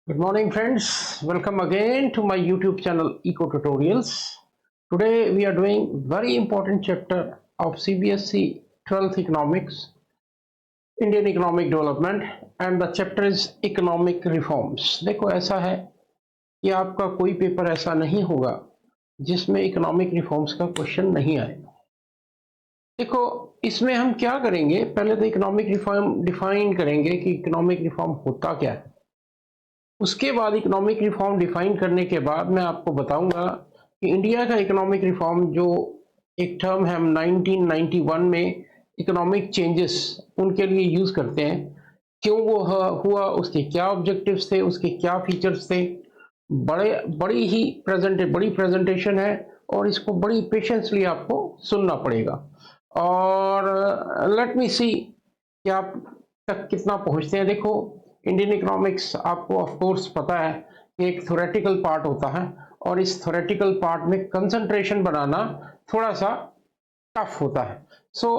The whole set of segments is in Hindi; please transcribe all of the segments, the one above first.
Good morning, friends. Welcome again to my YouTube channel Eco Tutorials. Today we are doing very important chapter of CBSE 12th Economics, Indian Economic Development, and the chapter is Economic Reforms. देखो ऐसा है कि आपका कोई पेपर ऐसा नहीं होगा जिसमें इकोनॉमिक रिफॉर्म्स का क्वेश्चन नहीं आए। देखो इसमें हम क्या करेंगे, पहले तो इकोनॉमिक रिफॉर्म डिफाइन करेंगे कि इकोनॉमिक रिफॉर्म होता क्या है। उसके बाद इकोनॉमिक रिफॉर्म डिफाइन करने के बाद मैं आपको बताऊंगा कि इंडिया का इकोनॉमिक रिफॉर्म जो एक टर्म है हम 1991 में इकोनॉमिक चेंजेस उनके लिए यूज करते हैं, क्यों वो हुआ, उसके क्या ऑब्जेक्टिव्स थे, उसके क्या फीचर्स थे। बड़ी प्रेजेंटेशन है और इसको बड़ी पेशेंसली आपको सुनना पड़ेगा। और लेट मी सी कि आप तक कितना पहुंचते हैं। देखो इंडियन इकोनॉमिक्स आपको ऑफ कोर्स पता है कि एक थ्योरेटिकल पार्ट होता है और इस थ्योरेटिकल पार्ट में कंसंट्रेशन बनाना थोड़ा सा टफ होता है। सो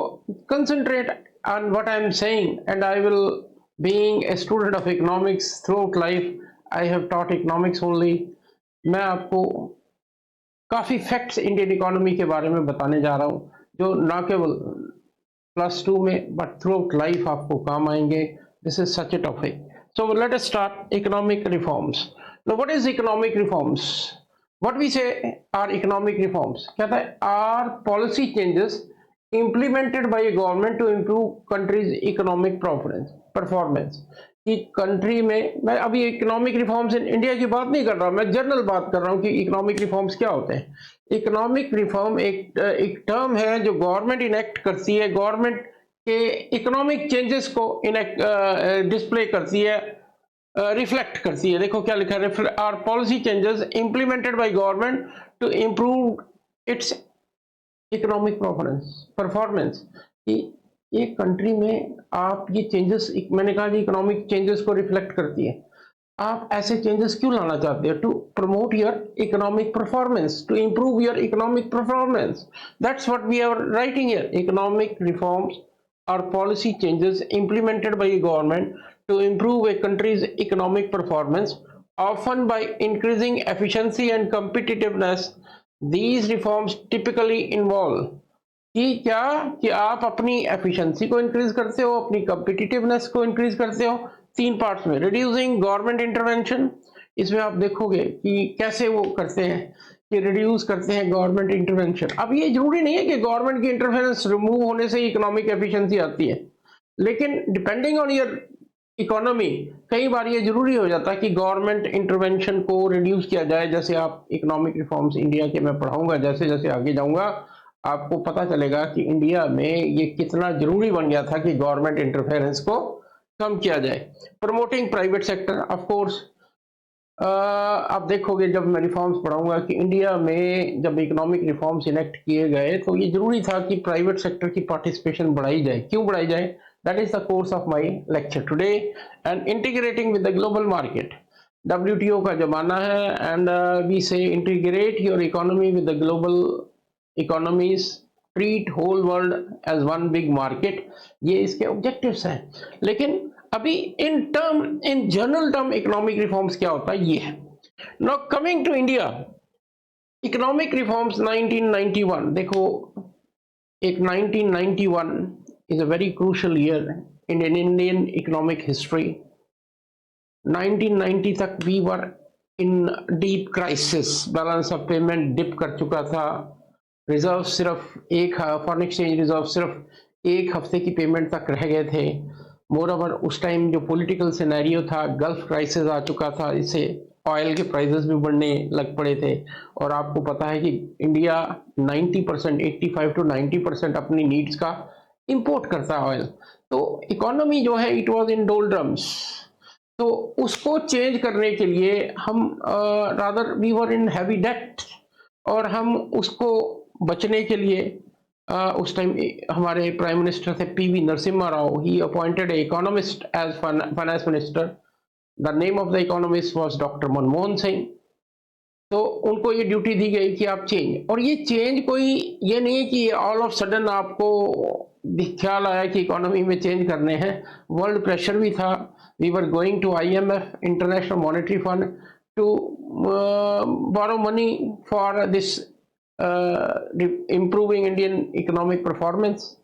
concentrate on what I am saying and I will, being a student of economics through life, I have taught economics only. मैं आपको काफी फैक्ट्स इंडियन इकोनॉमी के बारे में बताने जा रहा हूँ जो ना केवल +2 में बट थ्रू आउट लाइफ आपको काम आएंगे। This is such A topic. So let us start economic reforms. Now what is economic reforms? What we say are economic reforms? कहता है are policy changes implemented by a government to improve country's economic performance. कि कंट्री में, मैं अभी इकोनॉमिक रिफॉर्म्स इन इंडिया की बात नहीं कर रहा हूँ, मैं जनरल बात कर रहा हूँ कि इकोनॉमिक रिफॉर्म्स क्या होते हैं। इकोनॉमिक रिफॉर्म एक टर्म है जो गवर्नमेंट इनेक्ट करती है, गवर्नमेंट के इकोनॉमिक चेंजेस को डिस्प्ले करती है, रिफ्लेक्ट करती है। देखो क्या लिखा है, are policy changes implemented by government to improve its economic performance. कि एक कंट्री में आप ये चेंजेस, मैंने कहा कि इकोनॉमिक चेंजेस को रिफ्लेक्ट करती है। आप ऐसे चेंजेस क्यों लाना चाहते हो? To promote your economic performance, to improve your economic performance. That's what we are writing here. Economic reforms are policy changes implemented by a government to improve a country's economic performance, often by increasing efficiency and competitiveness. These reforms typically involve कि क्या कि आप अपनी एफिशिएंसी को इंक्रीज करते हो, अपनी कॉम्पिटिटिवनेस को इंक्रीज करते हो। 3 पार्ट्स में, रिड्यूसिंग गवर्नमेंट इंटरवेंशन, इसमें आप देखोगे कि कैसे वो करते हैं कि रिड्यूस करते हैं गवर्नमेंट इंटरवेंशन। अब ये जरूरी नहीं है कि गवर्नमेंट की इंटरफेरेंस रिमूव होने से इकोनॉमिक एफिशिएंसी आती है, लेकिन डिपेंडिंग ऑन योर इकोनॉमी कई बार ये जरूरी हो जाता है कि गवर्नमेंट इंटरवेंशन को रिड्यूस किया जाए। जैसे आप इकोनॉमिक रिफॉर्म्स इंडिया के मैं पढ़ाऊंगा, जैसे जैसे आगे जाऊंगा आपको पता चलेगा कि इंडिया में ये कितना जरूरी बन गया था कि गवर्नमेंट इंटरफेरेंस को कम किया जाए। Promoting private sector, of course आप देखोगे जब मैं रिफॉर्म्स पढ़ाऊंगा कि इंडिया में जब इकोनॉमिक रिफॉर्म्स इनेक्ट किए गए तो ये जरूरी था कि प्राइवेट सेक्टर की पार्टिसिपेशन बढ़ाई जाए। क्यों बढ़ाई जाए? That is the course of my lecture today. And integrating with the global market, WTO का जमाना है and we say integrate your economy with the global economies, treat whole world as one big market. ये इसके ऑब्जेक्टिव्स हैं। लेकिन अभी in general term economic reforms क्या होता है ये है। Now coming to India, economic reforms 1991। देखो एक 1991 is a very crucial year in Indian economic history. 1990 तक we were in deep crisis, balance of payment dip कर चुका था, रिजर्व सिर्फ फॉरेन एक्सचेंज रिजर्व सिर्फ एक हफ्ते की पेमेंट तक रह गए थे। मोरओवर उस टाइम जो पॉलिटिकल सिनेरियो था, गल्फ क्राइसिस आ चुका था, इससे ऑयल के प्राइसेस भी बढ़ने लग पड़े थे। और आपको पता है कि इंडिया 90%, 85 to 90% अपनी नीड्स का इंपोर्ट करता है ऑयल। तो इकोनॉमी जो है इट वाज इन डोल्ड्रम्स। तो उसको चेंज करने के लिए हम rather we were in heavy debt, और हम उसको बचने के लिए उस टाइम हमारे प्राइम मिनिस्टर थे PV Narasimha Rao. He appointed economist as finance minister. The name of the economist was doctor Manmohan Singh. तो उनको ये ड्यूटी दी गई कि आप चेंज, और ये चेंज कोई ये नहीं है कि ऑल ऑफ सडन आपको ख्याल आया कि इकोनॉमी में चेंज करने हैं। वर्ल्ड प्रेशर भी था, We were going to IMF, International Monetary Fund, to borrow money for this improving Indian economic performance,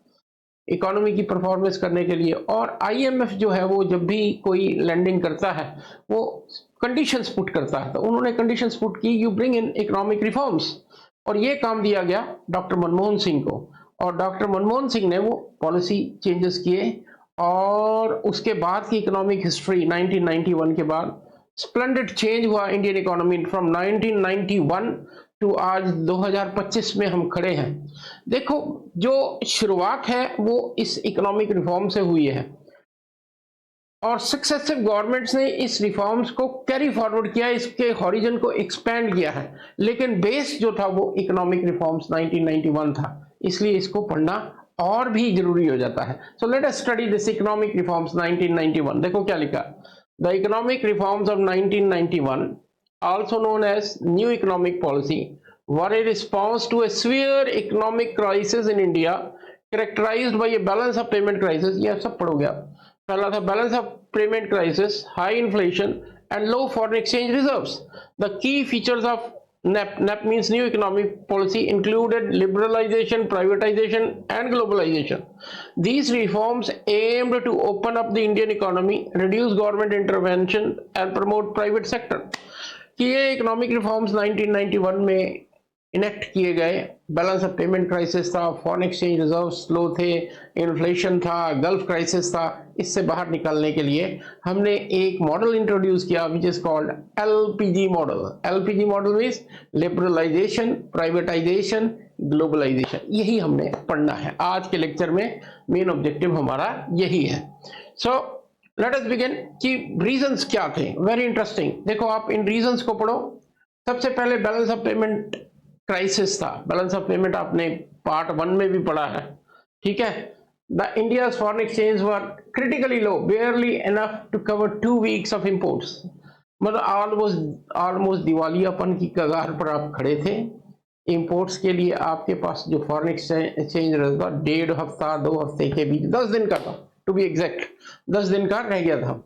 economy की परफॉर्मेंस करने के लिए। और आईएमएफ जो है वो जब भी कोई लैंडिंग करता है वो कंडीशंस पुट करता है, तो उन्होंने कंडीशंस पुट की, you bring in economic reforms, और ये काम दिया गया डॉक्टर मनमोहन सिंह को, और डॉक्टर मनमोहन सिंह ने वो पॉलिसी चेंजेस किए, और उसके बाद की इकोनॉमिक हिस्ट्री 1991 के बाद स्प्लेंडेड चेंज हुआ इंडियन इकोनॉमी फ्रॉम 1991 टू आज 2025 में हम खड़े हैं। देखो जो शुरुआत है वो इस इकोनॉमिक रिफॉर्म से हुई है, और सक्सेसिव गवर्नमेंट्स ने इस रिफॉर्म्स को कैरी फॉरवर्ड किया, इसके हॉरिजन को एक्सपेंड किया है, लेकिन बेस जो था वो इकोनॉमिक रिफॉर्म्स 1991 था, इसलिए इसको पढ़ना और भी जरूरी हो जाता है। So let us study this economic reforms 1991। देखो क्या लिखा, the economic reforms of 1991, also known as New Economic Policy, were a response to a severe economic crisis in India characterized by a balance of payment crisis। ये सब पढ़ोगे आप। पहला था balance of payment crisis, high inflation and low foreign exchange reserves। The key features of NEP means New Economic Policy included liberalization, privatization and globalization। These reforms aimed to open up the Indian economy, reduce government intervention and promote private sector। कि ये इकोनॉमिक रिफॉर्म्स 1991 में इनेक्ट किए गए। बैलेंस ऑफ पेमेंट क्राइसिस था, फॉरेन एक्सचेंज रिजर्व्स लो थे, इन्फ्लेशन था, गल्फ क्राइसिस था। इससे बाहर निकलने के लिए हमने एक मॉडल इंट्रोड्यूस किया which is called LPG model. LPG model means liberalisation, privatisation, globalisation. यही हमने पढ़ना है आज के लेक्चर में, मेन ऑब्जेक्टिव हमारा यही है। सो लेट अस बिगिन कि रीजंस क्या थे। वेरी इंटरेस्टिंग, देखो आप इन रीजंस को पढ़ो। सबसे पहले बैलेंस ऑफ पेमेंट क्राइसिस था। बैलेंस ऑफ पेमेंट आपने पार्ट 1 में भी पढ़ा है, ठीक है। The India's foreign exchange were critically low, barely enough to cover 2 weeks of imports. मतलब ऑलमोस्ट दिवालियापन की कगार पर आप खड़े थे। इंपोर्ट्स के लिए आपके पास जो फॉरेन एक्सचेंज था 1.5 हफ्ता 2 हफ्ते के बीच 10 दिन का था, टू बी एग्जैक्ट 10 दिन का रह गया था।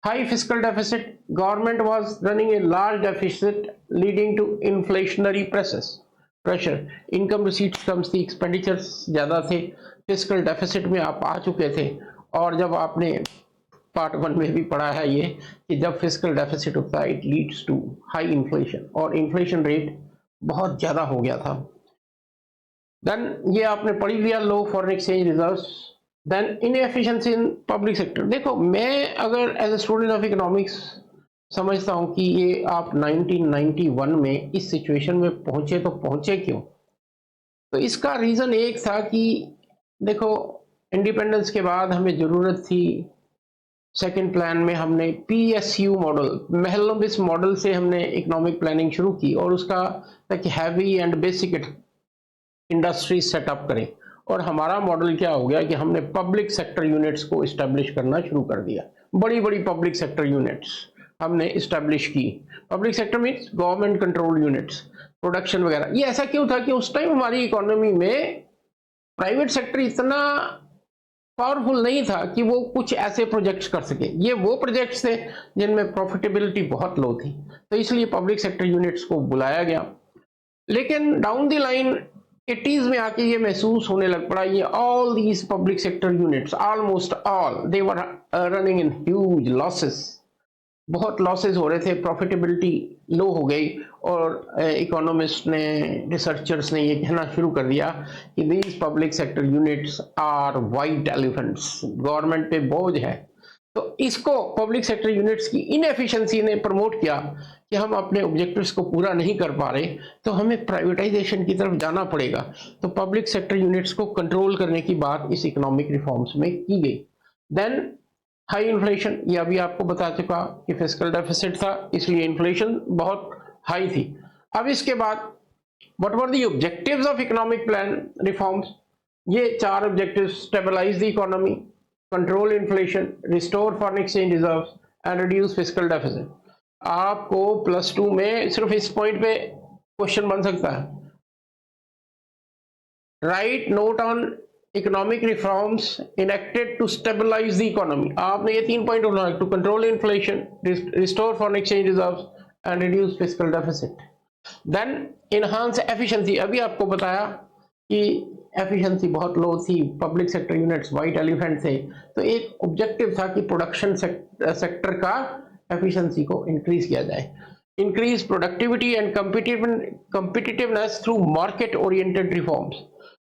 High fiscal deficit, government was running a large deficit leading to inflationary pressure. Income receipts कम थी, एक्सपेंडिचर्स ज्यादा थे, फिस्कल डेफिसिट में आप आ चुके थे। और जब आपने पार्ट 1 में भी पढ़ा है ये कि जब फिस्कल डेफिसिट होता है it leads to high inflation, और इन्फ्लेशन रेट बहुत ज्यादा हो गया था। देन ये आपने पढ़ी लिया, low foreign exchange reserves. Then inefficiency in public sector. देखो मैं अगर as a student of economics समझता हूं कि ये आप 1991 में इस सिचुएशन में पहुंचे, तो पहुंचे क्यों? तो इसका रीजन एक था कि देखो इंडिपेंडेंस के बाद हमें जरूरत थी, सेकंड प्लान में हमने पीएसयू मॉडल, महलोबिस मॉडल से हमने इकोनॉमिक प्लानिंग शुरू की, और उसका ताकि heavy and basic industry setup करें। और हमारा मॉडल क्या हो गया कि हमने पब्लिक सेक्टर यूनिट्स को इस्टेब्लिश करना शुरू कर दिया। बड़ी बड़ी पब्लिक सेक्टर यूनिट्स हमने इस्टेब्लिश की। Public sector means government control units, production वगैरह। ये ऐसा क्यों था कि उस टाइम हमारी इकोनॉमी में प्राइवेट सेक्टर इतना पावरफुल नहीं था कि वो कुछ ऐसे प्रोजेक्ट्स कर सके। ये वो प्रोजेक्ट्स थे जिनमें प्रॉफिटेबिलिटी बहुत लो थी, तो इसलिए पब्लिक सेक्टर यूनिट्स को बुलाया गया। लेकिन डाउन द लाइन 80s में आके ये महसूस होने लग पड़ा, ये all these public sector units almost all they were running in huge losses. बहुत लॉसेस हो रहे थे, प्रॉफिटेबिलिटी लो हो गई, और इकोनॉमिस्ट ने, रिसर्चर्स ने ये कहना शुरू कर दिया कि these public sector units are white elephants, government पे बोझ है। तो इसको पब्लिक सेक्टर यूनिट्स की इनएफिशिएंसी ने प्रमोट किया कि हम अपने ऑब्जेक्टिव्स को पूरा नहीं कर पा रहे, तो हमें प्राइवेटाइजेशन की तरफ जाना पड़ेगा। तो पब्लिक सेक्टर यूनिट्स को कंट्रोल करने की बात इस इकोनॉमिक रिफॉर्म्स में की गई। देन हाई इन्फ्लेशन, ये अभी आपको बता चुका कि फिस्कल डेफिसिट था, इसलिए इन्फ्लेशन बहुत हाई थी। अब इसके बाद what were the objectives of economic plan reforms? ये 4 objectives: stabilise the economy, control inflation, restore foreign exchange reserves and reduce fiscal deficit. आपको +2 में सिर्फ इस पॉइंट पे क्वेश्चन बन सकता है। Write note on economic reforms enacted to stabilise the economy, आपने ये 3 पॉइंट उठाए, to control inflation, restore foreign exchange reserves and reduce fiscal deficit. Then enhance efficiency, अभी आपको बताया कि एफिशिएंसी बहुत लो थी, public sector units white elephant थे, तो एक ऑब्जेक्टिव था कि प्रोडक्शन सेक्टर का एफिशिएंसी को इंक्रीज किया जाए। Increase productivity and competitiveness through market oriented reforms,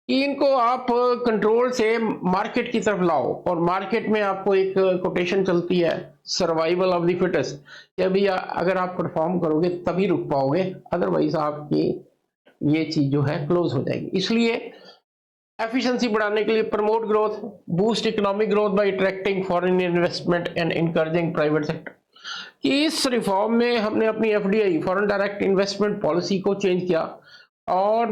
कि इनको आप कंट्रोल से मार्केट की तरफ लाओ, और मार्केट में आपको एक कोटेशन चलती है सर्वाइवल ऑफ द फिटेस्ट, कि अभी अगर आप परफॉर्म करोगे तभी रुक पाओगे, अदरवाइज आपकी ये चीज जो है क्लोज हो जाएगी। इसलिए एफिशिएंसी बढ़ाने के लिए promote growth, boost economic growth by attracting foreign investment and encouraging private sector, कि इस रिफॉर्म में हमने अपनी FDI foreign direct investment policy को चेंज किया, और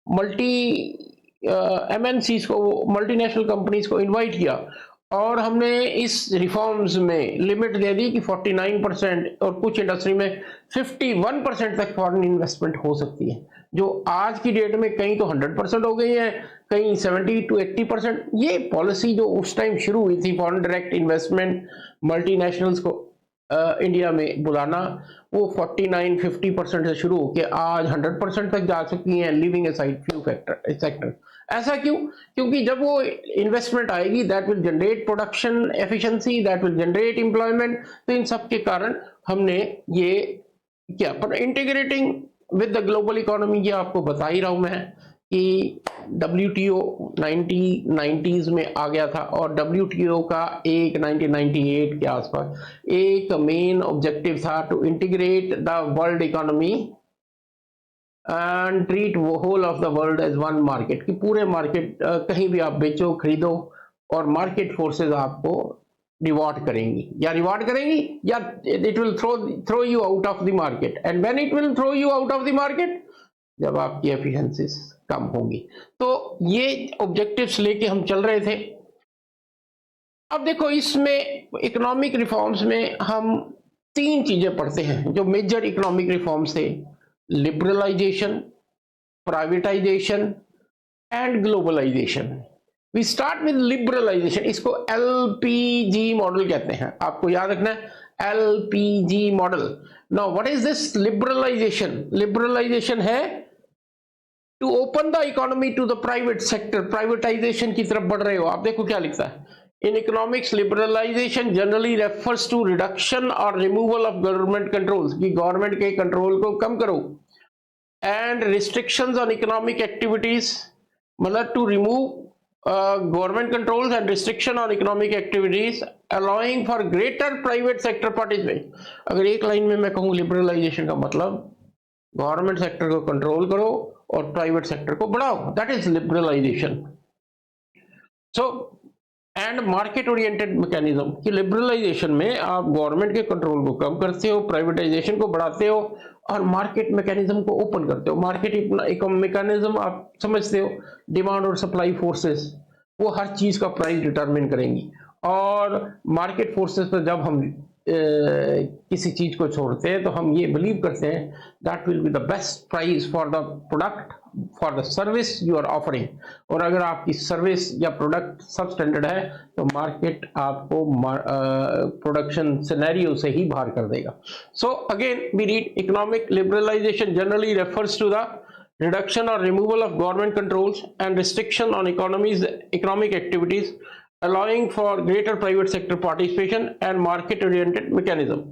मल्टी एमएनसीज को, मल्टीनेशनल कंपनीज को इनवाइट किया, और हमने इस रिफॉर्म्स में लिमिट दे दी कि 49% और कुछ इंडस्ट्री में 51% तक फॉरेन इन्वेस्टमेंट हो सकती है, जो आज की डेट में कहीं तो 100% हो गई है, कहीं 70 to 80%। ये पॉलिसी जो उस टाइम शुरू हुई थी, फॉरेन डायरेक्ट इन्वेस्टमेंट मल्टीनेशनल्स को इंडिया में बुलाना, वो 49-50% से शुरू होकर आज 100% तक जा चुकी हैं, लिविंग असाइड फ्यू सेक्टर। ऐसा क्यों? क्योंकि जब वो इन्वेस्टमेंट आएगी, that will generate production efficiency, that will generate employment, तो इन सब के कारण हमने ये किया। पर integrating with the global economy, ये आपको बता ही रहा हूं मैं कि WTO 1990s में आ गया था, और WTO का एक 1998 के आसपास एक मेन ऑब्जेक्टिव था to integrate the world economy and treat whole of the world as one market, कि पूरे मार्केट कहीं भी आप बेचो खरीदो, और मार्केट फोर्सेस आपको रिवॉर्ड करेंगी, या it will throw you out of the market, and when it will throw you out of the market, जब आपकी एफिशिएंसीज कम होंगी। तो ये ऑब्जेक्टिव्स लेके हम चल रहे थे। अब देखो, इसमें इकोनॉमिक रिफॉर्म्स में हम 3 चीजें पढ़ते हैं जो मेजर इकोनॉमिक रिफॉर्म्स थे: liberalisation, privatisation and globalisation. We start with liberalisation, इसको LPG मॉडल कहते हैं, आपको याद रखना है, LPG model. Now what is this liberalisation? Liberalisation है to open the economy to the private sector, privatisation की तरफ बढ़ रहे हो। आप देखो क्या लिखता है, in economics liberalisation generally refers to reduction और रिमूवल ऑफ गवर्नमेंट कंट्रोल्स, कि गवर्नमेंट के कंट्रोल को कम करो, and restrictions on economic activities, मतलब to remove government controls and restriction on economic activities, allowing for greater private sector participation। अगर एक लाइन में मैं कहूँ लिबरलाइजेशन का मतलब गवर्नमेंट सेक्टर को कंट्रोल करो और प्राइवेट सेक्टर को बढ़ाओ, that is liberalisation. So and market oriented mechanism, कि लिबरलाइजेशन में आप गवर्नमेंट के कंट्रोल को कम करते हो, प्राइवेटाइजेशन को बढ़ाते हो, और मार्केट मैकेनिज्म को ओपन करते हो। मार्केट मैकेनिज्म आप समझते हो, डिमांड और सप्लाई फोर्सेस, वो हर चीज का प्राइस डिटरमिन करेंगी, और मार्केट फोर्सेस पर जब हम किसी चीज को छोड़ते हैं तो हम ये बिलीव करते हैं that will be the best price for the product, for the service you are offering. और अगर आपकी सर्विस या प्रोडक्ट सब स्टैंडर्ड है तो मार्केट आपको प्रोडक्शन सिनेरियो से ही बाहर कर देगा। So again we read, economic liberalisation generally refers to the reduction or removal of government controls and restriction on economic activities, allowing for greater private sector participation and market oriented mechanism.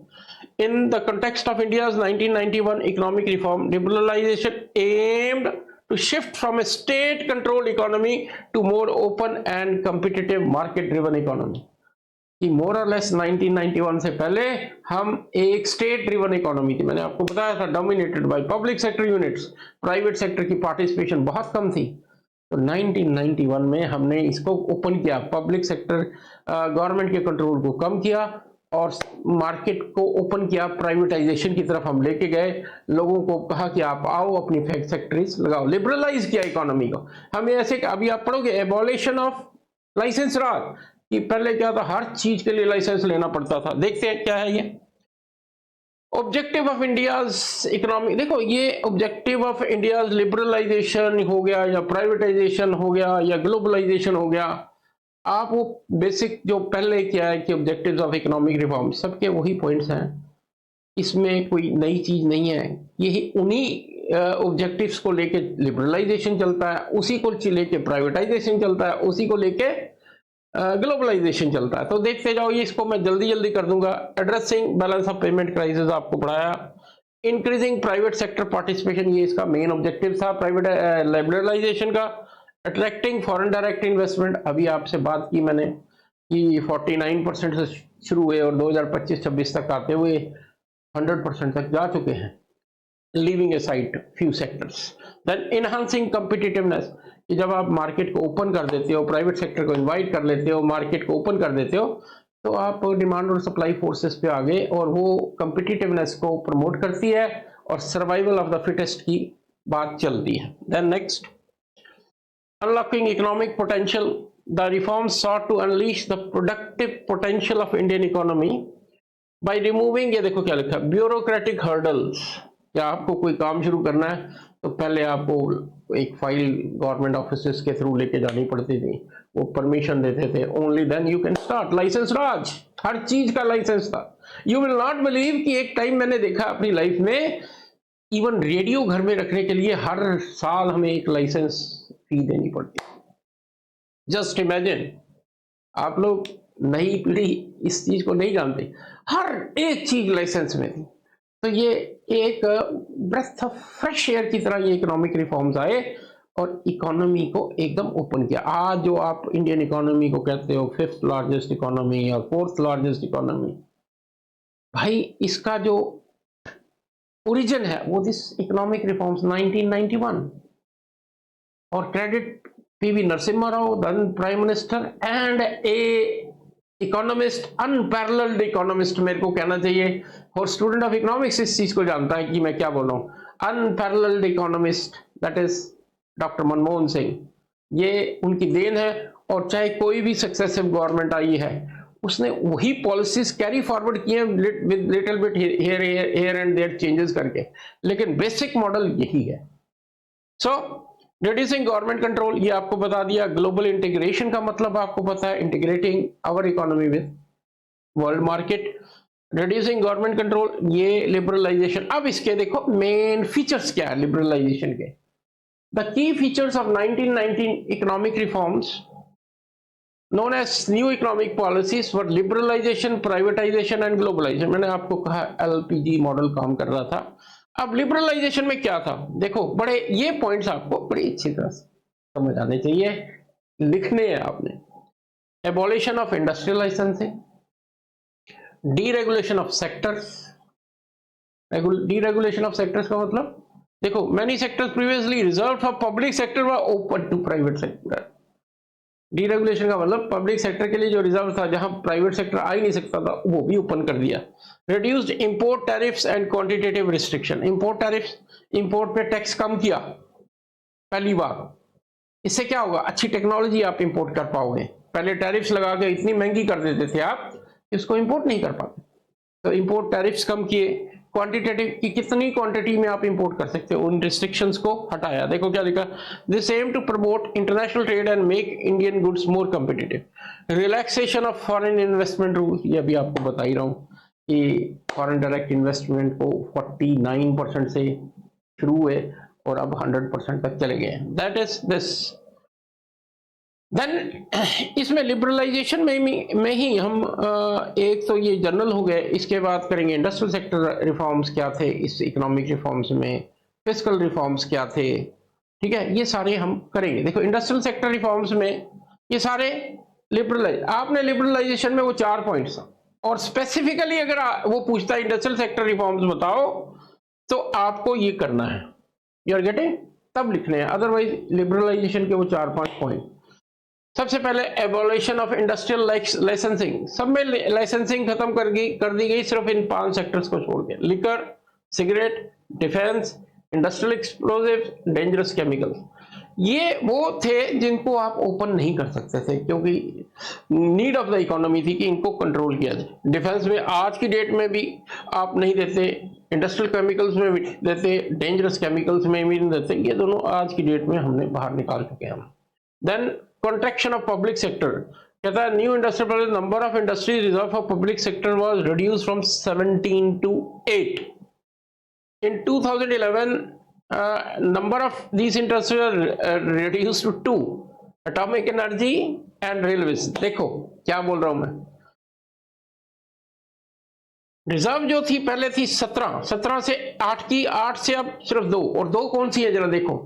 In the context of India's 1991 economic reform, liberalization aimed to shift from a state controlled economy to more open and competitive market driven economy, कि मोर और लेस 1991 से पहले हम एक स्टेट ड्रिवन इकोनॉमी थी, मैंने आपको बताया था, dominated by public sector units, private sector की पार्टिसिपेशन बहुत कम थी। तो 1991 में हमने इसको ओपन किया, पब्लिक सेक्टर गवर्नमेंट के कंट्रोल को कम किया और मार्केट को ओपन किया, प्राइवेटाइजेशन की तरफ हम लेके गए, लोगों को कहा कि आप आओ अपनी फैक्ट्रीज लगाओ, लिबरलाइज किया इकोनॉमी को। हम ऐसे, अभी आप पढ़ोगे एबॉलिशन ऑफ लाइसेंस राज, कि पहले क्या था, हर चीज के लिए लाइसेंस लेना पड़ता था। देखते हैं क्या है ये। ऑब्जेक्टिव ऑफ इंडियाज इकोनॉमी, देखो ये ऑब्जेक्टिव ऑफ इंडियाज लिबरलाइजेशन हो गया या प्राइवेटाइजेशन हो गया या ग्लोबलाइजेशन हो गया, आप वो बेसिक जो पहले क्या है कि ऑब्जेक्टिव्स ऑफ इकोनॉमिक रिफॉर्म सबके वही पॉइंट्स हैं, इसमें कोई नई चीज नहीं है। यही उन्हीं ऑब्जेक्टिव्स को लेके लिबरलाइजेशन चलता है, उसी को लेके प्राइवेटाइजेशन चलता है, उसी को लेके ग्लोबलाइजेशन चलता है। तो देखते जाओ, ये इसको मैं जल्दी जल्दी कर दूंगा। Addressing balance of payment crisis आपको पढ़ाया, इंक्रीजिंग प्राइवेट सेक्टर पार्टिसिपेशन ये इसका मेन ऑब्जेक्टिव था प्राइवेट लिबरलाइजेशन का। अट्रैक्टिंग फॉरेन डायरेक्ट इन्वेस्टमेंट, अभी आपसे बात की मैंने कि 49% से शुरू हुए और 2025-26 तक आते हुए 100% तक जा चुके हैं, leaving aside few sectors. Then enhancing competitiveness, कि जब आप मार्केट को ओपन कर देते हो, प्राइवेट सेक्टर को इनवाइट कर लेते हो, मार्केट को ओपन कर देते हो, तो आप डिमांड और सप्लाई फोर्सेस पे आ गए और वो कॉम्पिटिटिवनेस को प्रमोट करती है और सर्वाइवल ऑफ द फिटेस्ट की बात चलती है। Then next, unlocking economic potential, the reforms sought to unleash the productive potential of Indian economy by removing, ये देखो क्या लिखा है, ब्यूरोक्रेटिक हर्डल्स। क्या आपको कोई काम शुरू करना है तो पहले आपको एक फाइल गवर्नमेंट ऑफिस के थ्रू लेके जानी पड़ती थी, वो परमिशन देते थे, only then you can start. Licence Raj, हर चीज का लाइसेंस था। यू विल नॉट बिलीव कि एक टाइम मैंने देखा अपनी लाइफ में, इवन रेडियो घर में रखने के लिए हर साल हमें एक लाइसेंस फी देनी पड़ती। जस्ट इमेजिन, आप लोग नई पीढ़ी इस चीज को नहीं जानते, हर एक चीज लाइसेंस में थी। तो ये एक ब्रेथ ऑफ फ्रेश एयर की तरह ये इकोनॉमिक रिफॉर्म्स आए और इकोनॉमी को एकदम ओपन किया। आज जो आप इंडियन इकोनॉमी को कहते हो 5th लार्जेस्ट इकोनॉमी या 4th लार्जेस्ट इकोनॉमी, भाई इसका जो ओरिजिन है वो दिस इकोनॉमिक रिफॉर्म्स 1991। और credit PV Narasimha Rao, then prime minister and A economist, unparalleled economist मेरे को कहना चाहिए, और स्टूडेंट ऑफ इकोनॉमिक्स इस चीज को जानता है कि मैं क्या बोल रहा हूं। Unparalleled economist, that is doctor Manmohan Singh, ये उनकी देन है। और चाहे कोई भी सक्सेसिव गवर्नमेंट आई है, उसने वही पॉलिसीज कैरी फॉरवर्ड किए with little bit here and there changes करके, लेकिन बेसिक मॉडल यही है। सो रिड्यूसिंग गवर्नमेंट कंट्रोल, ये आपको बता दिया। ग्लोबल इंटीग्रेशन का मतलब आपको पता है, integrating our economy with world market. Reducing government control, ये लिबरलाइजेशन। अब इसके देखो मेन फीचर्स क्या है लिबरलाइजेशन के। The key features of 1919 economic reforms known as new economic policies were liberalization, privatization and globalization। मैंने आपको कहा LPG मॉडल काम कर रहा था। अब लिबरलाइजेशन में क्या था, देखो बड़े ये पॉइंट्स आपको बड़ी अच्छी तरह से समझ आने चाहिए, लिखने हैं आपने। Abolition of industrial licensing, deregulation of sectors. Deregulation of sectors का मतलब देखो, many sectors previously reserved for public sector were open to private sector. Deregulation का मतलब पब्लिक सेक्टर के लिए जो रिजर्व था, जहां प्राइवेट सेक्टर आ ही नहीं सकता था, वो भी ओपन कर दिया। Reduced import tariffs and quantitative restriction. Import tariffs, import पे टैक्स कम किया पहली बार। इससे क्या होगा, अच्छी टेक्नोलॉजी आप इंपोर्ट कर पाओगे। पहले टैरिफ्स लगा के इतनी महंगी कर देते थे आप कि उसको इंपोर्ट नहीं कर पाते, तो इंपोर्ट टैरिफ्स कम किए। क्वांटिटेटिव की कितनी क्वांटिटी में आप इंपोर्ट कर सकते हो, उन रिस्ट्रिक्शंस को हटाया। देखो क्या लिखा, this aim to promote international trade and make Indian goods more competitive. Relaxation of foreign investment rule, ये अभी आपको बता ही रहा हूं कि फॉरेन डायरेक्ट इन्वेस्टमेंट को 49% से शुरू हुए और अब 100% तक चले गए। That is this. देन इसमें लिबरलाइजेशन में ही हम एक तो ये जनरल हो गए, इसके बाद करेंगे इंडस्ट्रियल सेक्टर रिफॉर्म्स क्या थे इस इकोनॉमिक रिफॉर्म्स में, फिस्कल रिफॉर्म्स क्या थे, ठीक है, ये सारे हम करेंगे। देखो इंडस्ट्रियल सेक्टर रिफॉर्म्स में ये सारे आपने लिबरलाइजेशन में वो 4 पॉइंट्स, और स्पेसिफिकली अगर वो पूछता है इंडस्ट्रियल सेक्टर रिफॉर्म्स बताओ, तो आपको ये करना है, यू आर गेटिंग, तब लिखने हैं। अदरवाइज लिबरलाइजेशन के वो 4-5 पॉइंट। सबसे पहले एबॉलिशन ऑफ इंडस्ट्रियल लाइसेंसिंग, सब में लाइसेंसिंग खत्म कर दी गई, सिर्फ इन 5 सेक्टर्स को छोड़ के। Liquor, cigarette, defence, industrial explosive, dangerous chemicals. ये वो थे जिनको आप ओपन नहीं कर सकते थे, क्योंकि नीड ऑफ द इकोनॉमी थी कि इनको कंट्रोल किया जाए। डिफेंस में आज की डेट में भी आप नहीं देते, इंडस्ट्रियल केमिकल्स में भी देते, डेंजरस केमिकल्स में भी नहीं देते, ये दोनों आज की डेट में हमने बाहर निकाल चुके हैं। Then contraction of public sector, कहता है new industrial number of industries reserve for public sector was reduce from 17 to 8 in 2011. Number of these industries are reduced to 2, atomic energy and railways। देखो क्या बोल रहा हूं मैं, रिजर्व जो थी पहले थी 17 से 8 की, 8 से अब सिर्फ 2, और 2 कौन सी है जरा देखो,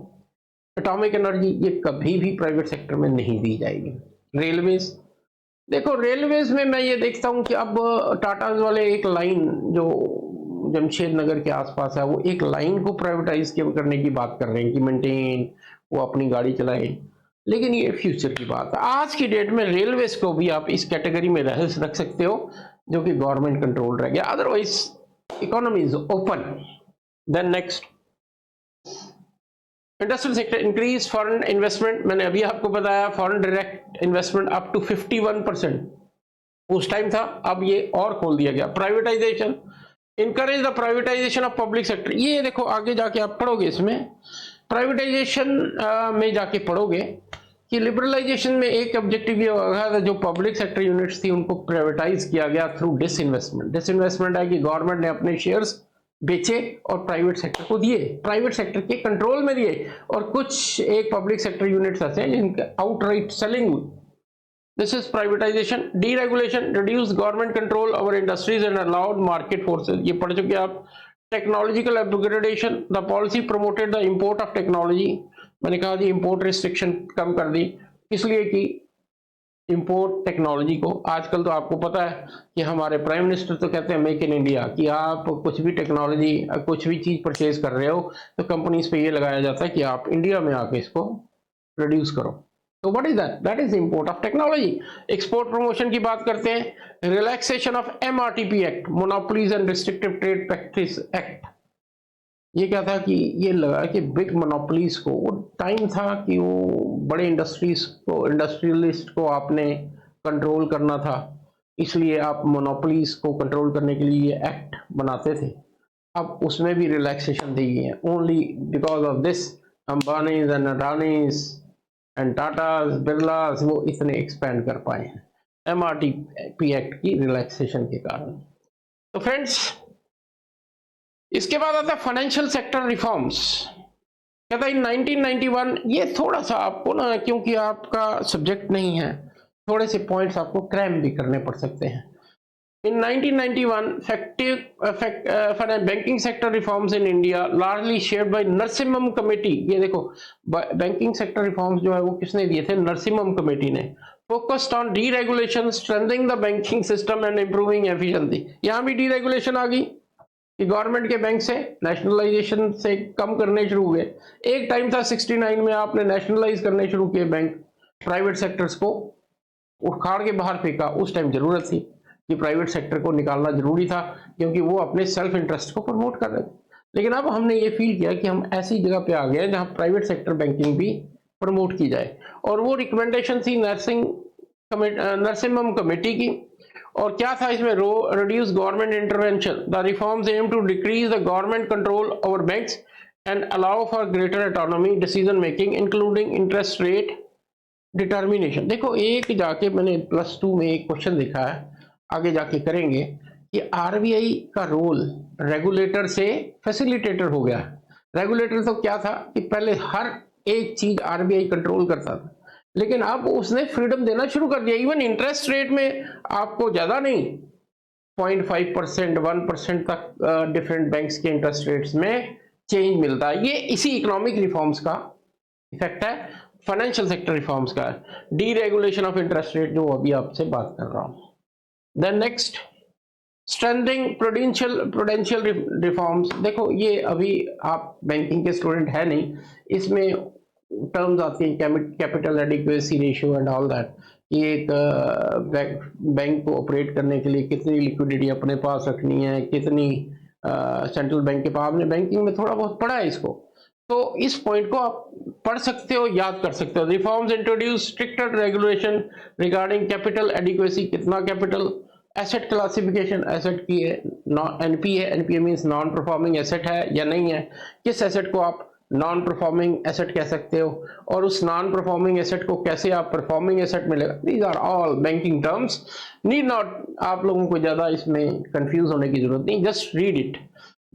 एटॉमिक एनर्जी, ये कभी भी प्राइवेट सेक्टर में नहीं दी जाएगी। रेलवेज, देखो रेलवेज में मैं ये देखता हूं कि अब टाटा वाले एक लाइन जो जमशेद नगर के आसपास है, वो एक लाइन को प्राइवेटाइज करने की बात कर रहे हैं कि मेंटेन, वो अपनी गाड़ी चलाए, लेकिन ये फ्यूचर की बात है। आज की डेट में रेलवेज को भी आप इस कैटेगरी में रख सकते हो जो कि गवर्नमेंट कंट्रोल रह गया, otherwise economy is open. Then next, industrial sector increase foreign investment, मैंने अभी आपको बताया foreign direct investment up to 51% उस टाइम था, अब ये और खोल दिया गया। Privatisation, encourage the privatisation of public sector, ये देखो आगे जाके आप पढ़ोगे, इसमें प्राइवेटाइजेशन में जाके पढ़ोगे कि लिबरलाइजेशन में एक ऑब्जेक्टिव ये होगा, जो पब्लिक सेक्टर यूनिट्स थी उनको प्राइवेटाइज किया गया थ्रू डिसइन्वेस्टमेंट। डिसइन्वेस्टमेंट है कि गवर्नमेंट ने अपने शेयर्स बेचे और प्राइवेट सेक्टर को दिए, प्राइवेट सेक्टर के कंट्रोल में दिए, और कुछ एक पब्लिक सेक्टर यूनिट्स ऐसे हैं जिनके आउटराइट सेलिंग हुई। This is privatization. Deregulation, reduced government control over industries and allowed market forces. ये पढ़ चुके आप। Technological upgradation, the policy promoted the import of technology. मैंने कहा जी import restriction कम कर दी, इसलिए कि import टेक्नोलॉजी को, आजकल तो आपको पता है कि हमारे प्राइम मिनिस्टर तो कहते हैं मेक इन इंडिया, कि आप कुछ भी टेक्नोलॉजी, कुछ भी चीज परचेज कर रहे हो तो कंपनीज पे ये लगाया जाता है कि आप इंडिया में आके इसको प्रोड्यूस करो। तो what is that? That is import of technology. Export promotion की बात करते हैं, relaxation of MRTP act, monopolies and restrictive trade practice act. ये क्या था कि ये लगा कि बिग मोनोपोलीज को, वो टाइम था कि वो बड़े इंडस्ट्रीज को, इंडस्ट्रियलिस्ट को आपने कंट्रोल करना था, इसलिए आप मोनोपोलीज को कंट्रोल करने के लिए ये एक्ट बनाते थे। अब उसमें भी रिलैक्सेशन दी गई है, only because of this Ambanis and Adanis and Tatas, Birlas, वो इतने एक्सपेंड कर पाए हैं एमआरटीपी एक्ट की रिलैक्सेशन के कारण। तो फ्रेंड्स, इसके बाद आता है फाइनेंशियल सेक्टर रिफॉर्म्स। कहता है 1991, ये थोड़ा सा आपको ना, क्योंकि आपका सब्जेक्ट नहीं है, थोड़े से पॉइंट्स आपको क्रैम भी करने पड़ सकते हैं। In 1991, banking sector reforms in India largely shared by Narasimham committee. ये देखो बैंकिंग सेक्टर रिफॉर्म्स जो है वो किसने दिए थे? नरसिम्हम कमेटी ने। Focused on deregulation, strengthening the banking system and improving efficiency. यहाँ भी डीरेगुलेशन आ गई कि गवर्नमेंट के बैंक से नेशनलाइजेशन से कम करने शुरू हुए। एक टाइम था 69 में आपने नेशनलाइज करने शुरू किए बैंक, प्राइवेट सेक्टर्स को उखाड़ के बाहर फेंका। उस टाइम जरूरत थी कि प्राइवेट सेक्टर को निकालना जरूरी था, क्योंकि वो अपने सेल्फ इंटरेस्ट को प्रमोट कर रहे थे। लेकिन अब हमने ये फील किया कि हम ऐसी जगह पे आ गए जहां प्राइवेट सेक्टर बैंकिंग भी प्रमोट की जाए, और वो रिकमेंडेशन थी नरसिम्हम कमेटी की। और क्या था इसमें? Reduce government intervention, the reforms aim to decrease the government control over banks and allow for greater autonomy decision making including interest rate determination. देखो एक जाके मैंने +2 में एक क्वेश्चन देखा है, आगे जाके करेंगे, कि आरबीआई का रोल रेगुलेटर से फैसिलिटेटर हो गया। रेगुलेटर तो क्या था कि पहले हर एक चीज आरबीआई कंट्रोल करता था, लेकिन अब उसने फ्रीडम देना शुरू कर दिया। इवन इंटरेस्ट रेट में आपको ज्यादा नहीं, 0.5%, 1% तक डिफरेंट बैंक्स के इंटरेस्ट रेट्स में चेंज मिलता है। ये इसी इकोनॉमिक रिफॉर्म्स का इफेक्ट है, फाइनेंशियल सेक्टर रिफॉर्म्स का, डीरेगुलेशन ऑफ इंटरेस्ट रेट, जो अभी आपसे बात कर रहा हूं। Then next, strengthening prudential reforms. देखो ये अभी आप बैंकिंग के स्टूडेंट है नहीं, इसमें टर्म्स आती हैं capital adequacy ratio and all that, कि एक बैंक को ऑपरेट करने के लिए कितनी लिक्विडिटी अपने पास रखनी है, कितनी सेंट्रल बैंक के पास। आपने बैंकिंग में थोड़ा बहुत पढ़ा है इसको। तो इस पॉइंट को आप पढ़ सकते हो, याद कर सकते हो। Reforms introduce stricter regulation regarding capital adequacy, कितना कैपिटल, एसेट क्लासिफिकेशन, एसेट की है NPA, NPA means non performing asset है या नहीं है, किस एसेट को आप नॉन परफॉर्मिंग एसेट कह सकते हो, और उस नॉन परफॉर्मिंग एसेट को कैसे आप परफॉर्मिंग एसेट मिलेगा। These are all banking terms, need not, आप लोगों को ज्यादा इसमें कंफ्यूज होने की जरूरत नहीं, just read it.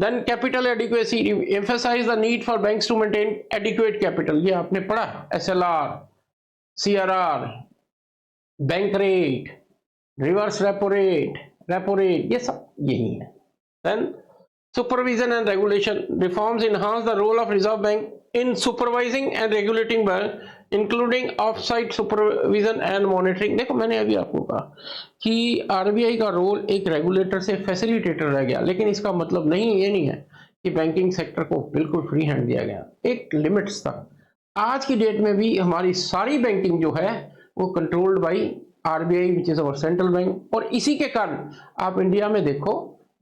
Then capital adequacy, emphasize the need for banks to maintain adequate capital, ये आपने पढ़ा, SLR, CRR, bank rate, reverse repo rate, ये सब यही है। Then supervision and regulation, reforms enhance the role of Reserve Bank in supervising and regulating bank, including off-site supervision and monitoring. देखो मैंने अभी आपको कहा कि आरबीआई का रोल एक रेगुलेटर से फैसिलिटेटर रह गया, लेकिन इसका मतलब ये नहीं है कि बैंकिंग सेक्टर को बिल्कुल फ्री हैंड दिया गया, एक लिमिट्स था। आज की डेट में भी हमारी सारी बैंकिंग जो है वो controlled by RBI which is our central bank, और इसी के कारण आप इंडिया में देखो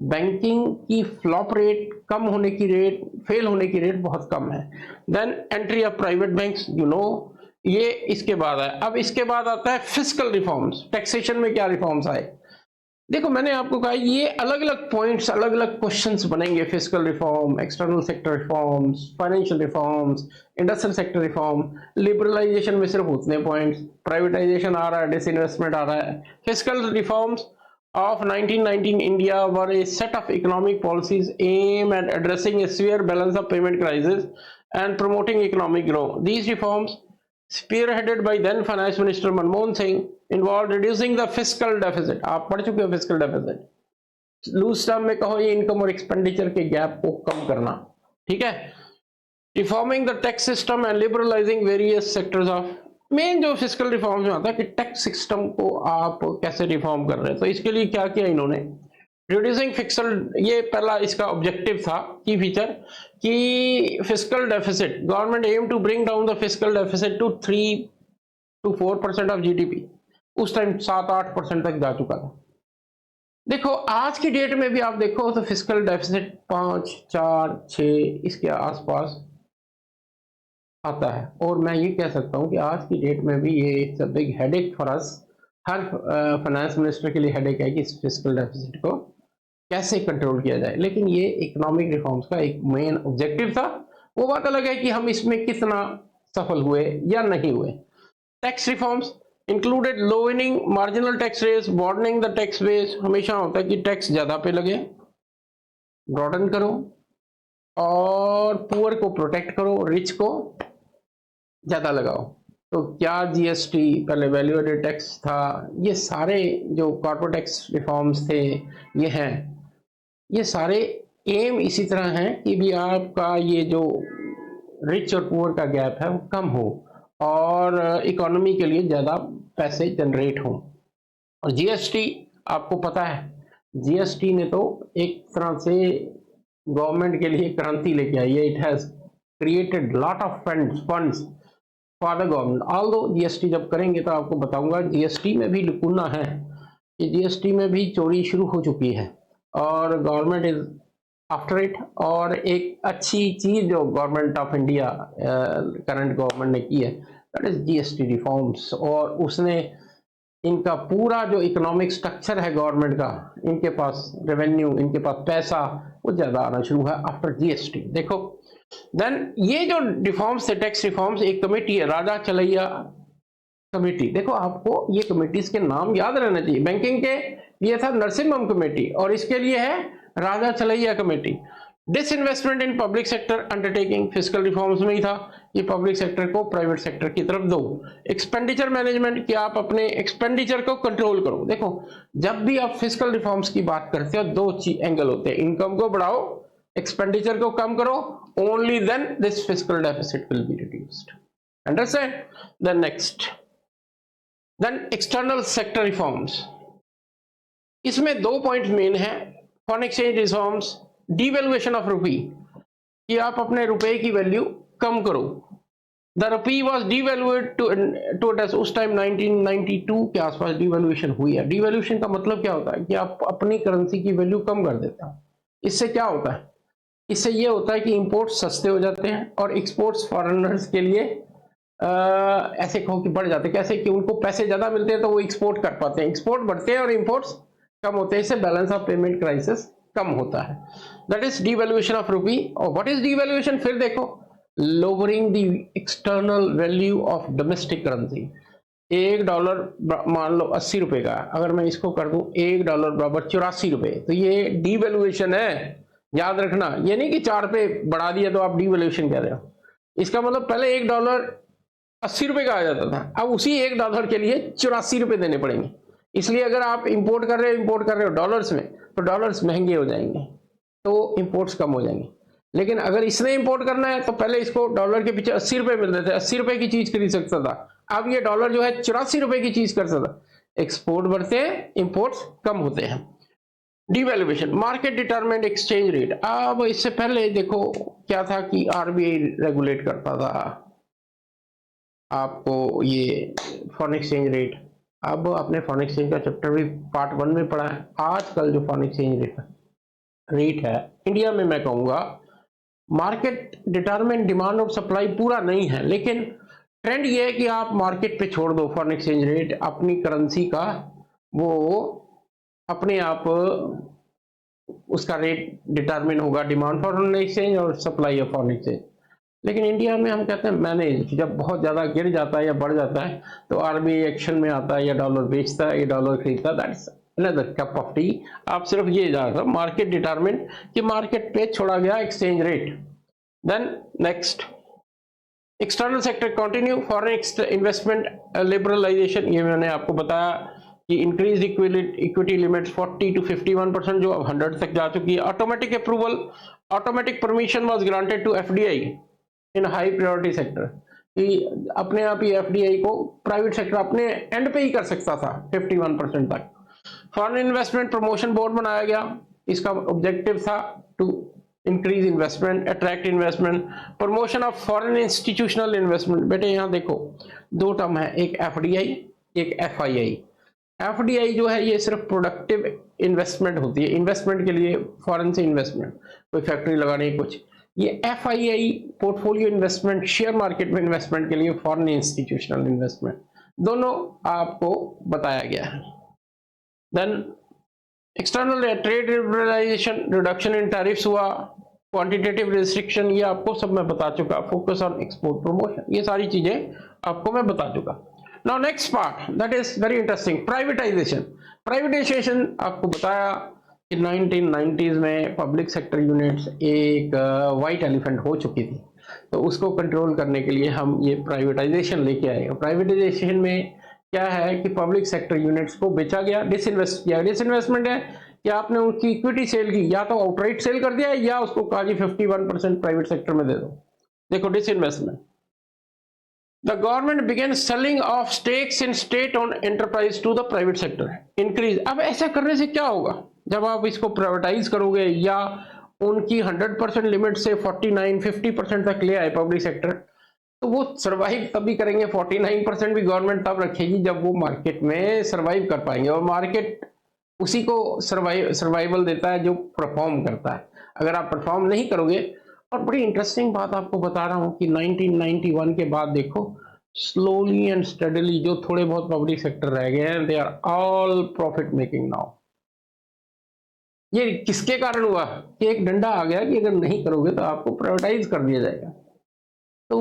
बैंकिंग की फ्लॉप रेट कम होने की रेट, फेल होने की रेट बहुत कम है। Then entry of private banks, you know, ये इसके बाद है। अब इसके बाद आता है फिस्कल रिफॉर्म्स, टैक्सेशन में क्या रिफॉर्म्स आए। देखो मैंने आपको कहा ये अलग अलग पॉइंट्स, अलग अलग क्वेश्चंस बनेंगे, fiscal reform, external sector reforms, financial reforms, industrial sector reform, liberalisation में सिर्फ उतने पॉइंट्स, प्राइवेटाइजेशन आ रहा है, डिसइन्वेस्टमेंट आ रहा है। Fiscal reforms of 1919 India were a set of economic policies aimed at addressing a severe balance of payment crisis and promoting economic growth. These reforms, spearheaded by then Finance Minister Manmohan Singh, involved reducing the fiscal deficit. आप पढ़ चुके हो fiscal deficit, लूज टर्म में कहो ये इनकम और एक्सपेंडिचर के गैप को कम करना, ठीक है। Reforming the tax system and liberalising various sectors of, main जो फिस्कल रिफॉर्म में आता है कि टैक्स सिस्टम को आप कैसे रिफॉर्म कर रहे हैं। तो इसके लिए क्या किया इन्होंने, रिड्यूसिंग फिस्कल, ये पहला इसका ऑब्जेक्टिव था, की फीचर कि fiscal deficit, government aim to bring down the fiscal deficit to 3 to 4% of GDP. उस टाइम 7-8% तक जा चुका था। देखो आज की डेट में भी आप देखो तो फिस्कल डेफिसिट 5, 4, 6 इसके आसपास आता है, और मैं ये कह सकता हूँ कि आज की डेट में भी ये it's a big headache for us. Her finance minister के लिए हेडेक है कि इस फिस्कल डेफिसिट को कैसे कंट्रोल किया जाए, लेकिन ये इकोनॉमिक रिफॉर्म्स का एक मेन ऑब्जेक्टिव था। वो बात अलग है कि हम इसमें कितना सफल हुए या नहीं हुए। Tax reforms included lowering marginal tax rates, broadening the tax base, हमेशा होता है कि टैक्स ज्यादा पे लगे, ब्रॉडन करो, और पुअर को प्रोटेक्ट करो, रिच को ज्यादा लगाओ। तो क्या जीएसटी, पहले वैल्यू एडेड टैक्स था, ये सारे जो कॉर्पोरेट टैक्स रिफॉर्म्स थे ये हैं, ये सारे एम इसी तरह हैं कि भी आपका ये जो रिच और पुअर का गैप है वो कम हो और इकोनॉमी के लिए ज्यादा पैसे जनरेट हो। और जीएसटी आपको पता है, जीएसटी ने तो एक तरह से गवर्नमेंट के लिए क्रांति लेके आई है। It has created lot of funds for the government. Although GST जब करेंगे तो आपको बताऊंगा जीएसटी में भी लुकुना है, कि जीएसटी में भी चोरी शुरू हो चुकी है और गवर्नमेंट इज आफ्टर इट। और एक अच्छी चीज जो government of India current government ने की है दैट इज जीएसटी रिफॉर्म्स, और उसने इनका पूरा जो इकोनॉमिक स्ट्रक्चर है गवर्नमेंट का, इनके पास रेवेन्यू, इनके पास पैसा वो ज्यादा आना शुरू है आफ्टर जीएसटी। देखो देन ये जो रिफॉर्म्स थे, टैक्स रिफॉर्म्स, एक कमेटी है राजा चलैया कमेटी। देखो आपको ये कमेटीज के नाम याद रहना चाहिए। बैंकिंग के लिए था नरसिम्हम कमेटी और इसके लिए है राजा चलैया कमेटी। डिसइन्वेस्टमेंट इन public sector undertaking, fiscal reforms में ही था, ये पब्लिक सेक्टर को प्राइवेट सेक्टर की तरफ दो। एक्सपेंडिचर मैनेजमेंट, कि आप अपने एक्सपेंडिचर को कंट्रोल करो। देखो जब भी आप फिस्कल रिफॉर्म्स की बात करते हो दो एंगल होते हैं, इनकम को बढ़ाओ, एक्सपेंडिचर को कम करो, only then this fiscal deficit will be reduced. Understand? Then next, then external sector reforms. इसमें दो पॉइंट मेन है, foreign exchange reforms, devaluation of rupee, कि आप अपने रुपए की वैल्यू कम करो। द रुपी वॉज डिवैल्यूएड टू उस टाइम 1992 के आसपास डिवैल्यूएशन हुई है। डिवैल्यूएशन का मतलब क्या होता है कि आप अपनी करेंसी की वैल्यू कम कर देते हैं। इससे क्या होता है, इससे ये होता है कि इंपोर्ट सस्ते हो जाते हैं और एक्सपोर्ट्स फॉरेनर्स के लिए ऐसे कहो कि बढ़ जाते हैं। कैसे कि उनको पैसे ज़्यादा मिलते हैं तो वो एक्सपोर्ट कर पाते हैं, एक्सपोर्ट बढ़ते हैं और इंपोर्ट्स कम होते हैं, इससे बैलेंस ऑफ पेमेंट क्राइसिस कम होता है। दैट इज डीवैल्यूएशन ऑफ रूपी। और व्हाट इज डीवैल्यूएशन? फिर देखो, lowering the external value of domestic currency. $1 मान लो 80 रुपए का, अगर मैं इसको कर दूं $1 बराबर 84 रुपए, तो ये डीवैल्यूएशन है। याद रखना, ये नहीं कि 4 पे बढ़ा दिया तो आप डीवैल्यूएशन कह रहे हो। इसका मतलब पहले $1 80 रुपए का आ जाता था, अब उसी $1 के लिए 84 रुपए देने पड़ेंगे। इसलिए अगर आप इंपोर्ट कर रहे हो डॉलर्स में, तो डॉलर्स महंगे हो जाएंगे, तो इंपोर्ट्स कम हो जाएंगे। लेकिन अगर इसने इंपोर्ट करना है तो पहले इसको डॉलर के पीछे 80 रुपए मिल रहे थे, 80 रुपए की चीज खरीद सकता था, अब ये डॉलर जो है 84 रुपए की चीज कर सकता। एक्सपोर्ट बढ़ते हैं, इंपोर्ट्स कम होते हैं। Devaluation, market determined exchange rate. अब इससे पहले देखो क्या था कि आरबीआई रेगुलेट करता था आपको ये फॉरेन एक्सचेंज रेट। अब आपने फॉरेन एक्सचेंज का चैप्टर भी पार्ट 1 में पढ़ा है। आजकल जो फॉरेन एक्सचेंज रेट है इंडिया में, मैं कहूंगा मार्केट डिटरमाइन डिमांड और सप्लाई पूरा नहीं है, लेकिन ट्रेंड ये है कि आप मार्केट पे छोड़ दो फॉरेन एक्सचेंज रेट, अपनी करेंसी का वो अपने आप उसका रेट डिटरमिन होगा, डिमांड फॉरेन एक्सचेंज और सप्लाई ऑफ फॉरेन एक्सचेंज। लेकिन इंडिया में हम कहते हैं मैनेज, जब बहुत ज्यादा गिर जाता है या बढ़ जाता है तो आरबीआई एक्शन में आता है, या डॉलर बेचता है या डॉलर खरीदता है। That's another cup of T. आप सिर्फ ये जान रहे मार्केट डिटरमिन कि मार्केट पे छोड़ा गया exchange rate. Then next, external sector continue, foreign investment liberalisation, ये मैंने आपको बताया कि इंक्रीज इक्विटी लिमिट्स 40 to 51%, जो अब 100 तक जा चुकी है। Automatic approval, automatic permission was granted to FDI in high priority sector, कि अपने आप ही एफडीआई को प्राइवेट सेक्टर अपने एंड पे ही कर सकता था 51% तक। फॉरेन इन्वेस्टमेंट प्रमोशन बोर्ड बनाया गया, इसका ऑब्जेक्टिव था to increase investment, attract investment, promotion of foreign institutional investment. बेटे यहाँ देखो दो टर्म है, एक एफडीआई एक एफआईआई। एफडीआई जो है ये सिर्फ प्रोडक्टिव इन्वेस्टमेंट होती है, इन्वेस्टमेंट के लिए फॉरेन से इन्वेस्टमेंट, कोई फैक्ट्री लगाने कुछ। ये FII portfolio investment, share market में इन्वेस्टमेंट के लिए फॉरेन इंस्टीट्यूशनल इन्वेस्टमेंट, दोनों आपको बताया गया है। Then external trade liberalization, reduction in tariffs हुआ, क्वांटिटेटिव रिस्ट्रिक्शन, ये आपको सब मैं बता चुका। फोकस ऑन एक्सपोर्ट प्रमोशन, ये सारी चीजें आपको मैं बता चुका। Now next part that is very interesting, privatisation. Privatisation आपको बताया कि 1990s में पब्लिक सेक्टर यूनिट्स एक वाइट एलिफेंट हो चुकी थी, तो उसको कंट्रोल करने के लिए हम ये प्राइवेटाइजेशन लेके आए। प्राइवेटाइजेशन में क्या है कि पब्लिक सेक्टर यूनिट्स को बेचा गया, डिसइन्वेस्ट किया। डिसइन्वेस्टमेंट है कि आपने उनकी इक्विटी सेल की, या तो आउटराइट सेल कर दिया या उसको कहा जी 51% प्राइवेट सेक्टर में दे दो। देखो disinvestment. The government began selling off stakes in state-owned enterprise to the private sector. Increase. अब ऐसा करने से क्या होगा, जब आप इसको प्राइवेटाइज करोगे या उनकी 100% लिमिट से 49-50% तक ले आए पब्लिक सेक्टर, तो वो सरवाइव तभी करेंगे। 49% भी गवर्नमेंट तब रखेगी जब वो मार्केट में सरवाइव कर पाएंगे, और मार्केट उसी को सर्वाइवल देता है जो परफॉर्म करता है। अगर आप परफॉर्म नहीं करोगे, और बड़ी इंटरेस्टिंग बात आपको बता रहा हूं कि 1991 के बाद देखो स्लोली एंड स्टडीली जो थोड़े बहुत पब्लिक सेक्टर रह गए हैं, they are all profit making now. ये किसके कारण हुआ कि एक डंडा आ गया कि अगर नहीं करोगे तो आपको प्राइवेटाइज कर दिया जाएगा। तो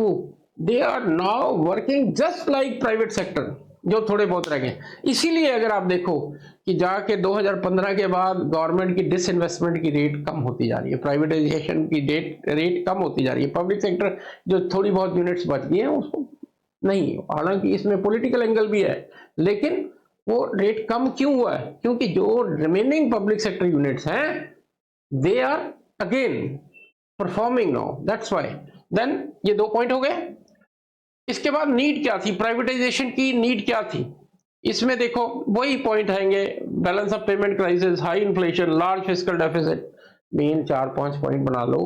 they are now working just like private sector जो थोड़े बहुत रह गए। इसीलिए अगर आप देखो कि जाके 2015 के बाद गवर्नमेंट की डिसइन्वेस्टमेंट की रेट कम होती जा रही है, प्राइवेटाइजेशन की रेट कम होती जा रही है। पब्लिक सेक्टर जो थोड़ी बहुत यूनिट्स बच गई हैं उसको नहीं, हालांकि इसमें पॉलिटिकल एंगल भी है, लेकिन वो रेट कम क्यों हुआ है? क्योंकि जो रिमेनिंग पब्लिक सेक्टर यूनिट्स हैं they are again performing now, that's why. Then ये 2 पॉइंट हो गए। इसके बाद नीड क्या थी, प्राइवेटाइजेशन की नीड क्या थी? इसमें देखो वही पॉइंट आएंगे, balance of payment crisis, high inflation, large fiscal deficit. Main 4-5 point बना लो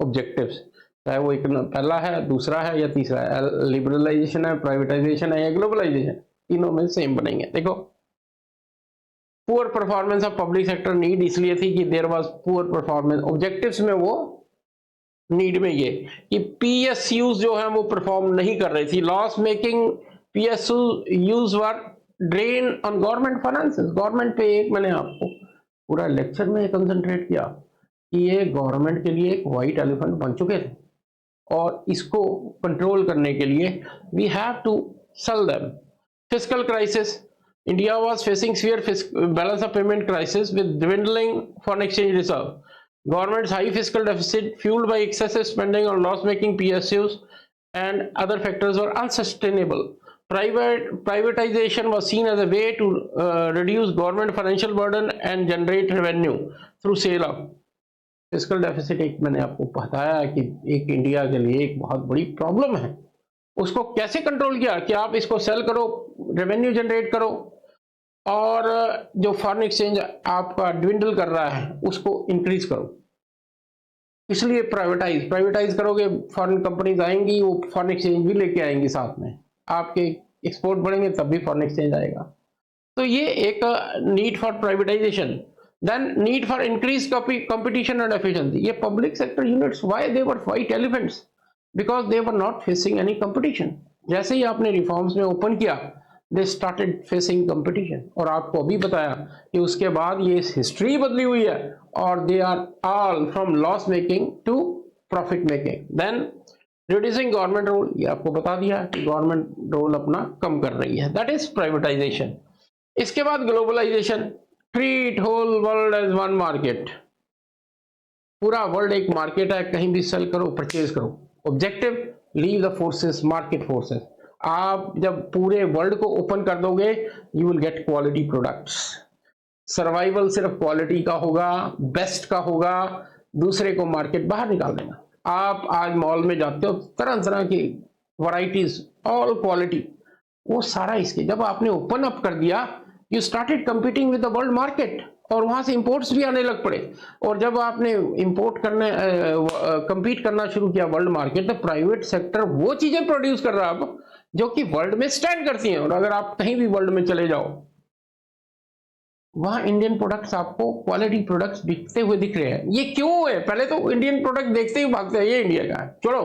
ऑब्जेक्टिव्स, चाहे वो एक पहला है, दूसरा है या तीसरा है, लिबरलाइजेशन है, प्राइवेटाइजेशन है या ग्लोबलाइजेशन, तीनों में सेम बनेंगे। देखो poor performance of public sector need इसलिए थी कि there was poor performance, objectives में वो नीड में ये कि पीएसयूज जो है वो परफॉर्म नहीं कर रही थी, loss making PSUs were drain on government finances. Government पे एक मैंने आपको पूरा लेक्चर में कंसंट्रेट किया कि ये गवर्नमेंट के लिए एक वाइट एलिफेंट बन चुके थे और इसको कंट्रोल करने के लिए we have to sell them. Fiscal crisis, India was facing severe balance of payment crisis with dwindling foreign exchange reserve. Government's high fiscal deficit, fueled by excessive spending on loss-making PSUs and other factors, were unsustainable. Privatization was seen as a way to reduce government financial burden and generate revenue through sale of fiscal deficit. एक मैंने आपको बताया कि एक इंडिया के लिए एक बहुत बड़ी प्रॉब्लम है, उसको कैसे कंट्रोल किया कि आप इसको सेल करो, रेवेन्यू जनरेट करो, और जो फॉरेन एक्सचेंज आपका ड्विंडल कर रहा है उसको इंक्रीज करो। इसलिए प्राइवेटाइज करोगे, फॉरेन कंपनीज आएंगी, वो फॉरेन एक्सचेंज भी लेके आएंगी साथ में, आपके एक्सपोर्ट बढ़ेंगे तब भी फॉरेन एक्सचेंज आएगा। तो ये एक need for privatisation. Then need for increased competition and efficiency. ये public sector units, why they were white elephants? Because they were not facing any competition. जैसे ही आपने रिफॉर्म्स में ओपन किया, they started facing competition। और आपको अभी बताया कि उसके बाद ये हिस्ट्री बदली हुई है और they are all from loss making to profit making। Then reducing government role, ये आपको बता दिया कि गवर्नमेंट रोल अपना कम कर रही है, that is privatization। इसके बाद globalization, treat whole world as one market. पूरा वर्ल्ड एक मार्केट है, कहीं भी सेल करो, परचेज करो। Objective, leave the forces, market forces. आप जब पूरे वर्ल्ड को ओपन कर दोगे, you will get quality products. Survival सिर्फ क्वालिटी का होगा, बेस्ट का होगा, दूसरे को मार्केट बाहर निकाल देना। आप आज मॉल में जाते हो, तरह तरह की वैरायटीज, ऑल क्वालिटी, वो सारा इसके जब आपने ओपन अप कर दिया, you started competing with the world market, और वहां से इंपोर्ट्स भी आने लग पड़े। और जब आपने इंपोर्ट करने कंपीट करना शुरू किया वर्ल्ड मार्केट, तो प्राइवेट सेक्टर वो चीजें प्रोड्यूस कर रहा है अब जो कि वर्ल्ड में स्टैंड करती हैं। और अगर आप कहीं भी वर्ल्ड में चले जाओ, वहां इंडियन प्रोडक्ट्स आपको क्वालिटी प्रोडक्ट्स बिकते हुए दिख रहे हैं। ये क्यों है? पहले तो इंडियन प्रोडक्ट देखते ही भागते हैं, ये इंडिया का है, छोड़ो।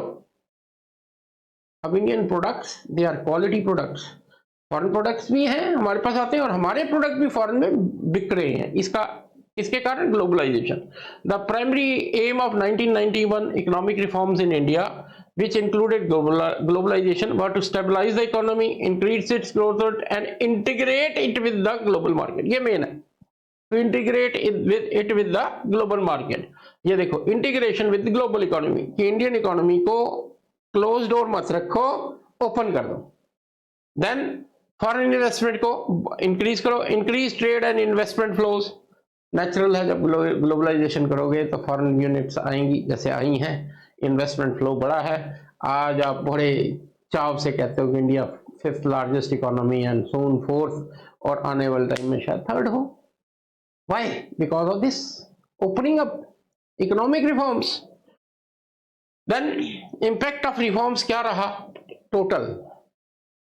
अब Indian products, they are quality products. Foreign products भी हैं हमारे पास आते हैं, और हमारे प्रोडक्ट भी फॉरेन में बिक रहे हैं। इसके कारण globalization. The primary aim of 1991 economic reforms in India which included globalization were to stabilize the economy, increase its growth rate and integrate it with the global market। ये मेन है, to integrate it with the global market। ये देखो, इंटीग्रेशन विद ग्लोबल इकोनॉमी, कि इंडियन इकोनॉमी को क्लोज डोर मत रखो, ओपन कर दो। देन फॉरेन इन्वेस्टमेंट को इंक्रीज करो, increase trade and investment flows. Natural है, जब ग्लोबलाइजेशन करोगे तो फॉरेन यूनिट्स आएंगी, जैसे आई हैं, इन्वेस्टमेंट फ्लो बड़ा है। आज आप बड़े चाव से कहते हो कि India 5th largest economy and soon 4th, और आने वाले टाइम में शायद 3rd हो। Why? Because of this opening up economic reforms. Then impact of reforms क्या रहा? टोटल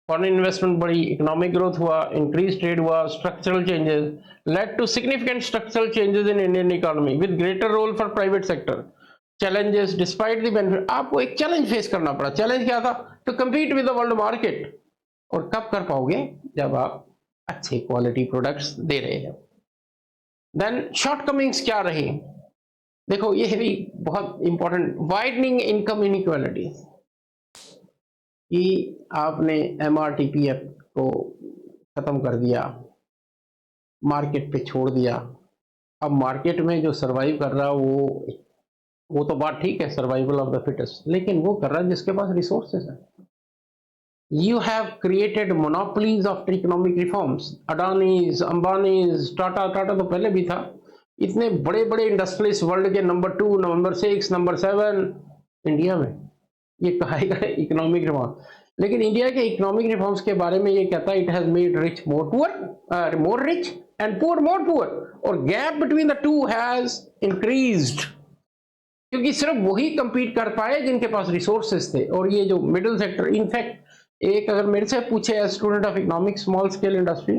फॉरेन इन्वेस्टमेंट बढ़ी, इकोनॉमिक ग्रोथ हुआ, इंक्रीज ट्रेड हुआ, structural changes led to significant structural changes in Indian economy with greater role for private sector. Challenges despite the benefit, आपको एक चैलेंज फेस करना पड़ा। चैलेंज क्या था? To compete with the world market. और कब कर पाओगे? जब आप अच्छे क्वालिटी प्रोडक्ट्स दे रहे हैं। देन शॉर्टकमिंग्स क्या रही? देखो, ये भी बहुत इंपॉर्टेंट, वाइडनिंग इनकम इनइक्वालिटी, कि आपने MRTPF को खत्म कर दिया, मार्केट पे छोड़ दिया। अब मार्केट में जो सरवाइव कर रहा है वो तो बात ठीक है, सर्वाइवल ऑफ द फिटेस्ट, लेकिन वो कर रहा है जिसके पास रिसोर्सेस है। You have created monopolies of economic reforms. Adanis, Ambanis, Tata तो पहले भी था। इतने बड़े बड़े इंडस्ट्रियलिस्ट वर्ल्ड के नंबर 2, नंबर 6, नंबर 7 इंडिया में। ये कहेगा इकोनॉमिक रिफॉर्म, लेकिन इंडिया के इकोनॉमिक रिफॉर्म्स के बारे में ये कहता है, it has made rich more poor, more rich and poor more poor, और gap between the two has increased. क्योंकि सिर्फ वही कंपीट कर पाए जिनके पास रिसोर्सेस थे, और ये जो मिडिल सेक्टर, इनफैक्ट एक अगर मेरे से पूछे as student of economics, small scale industry,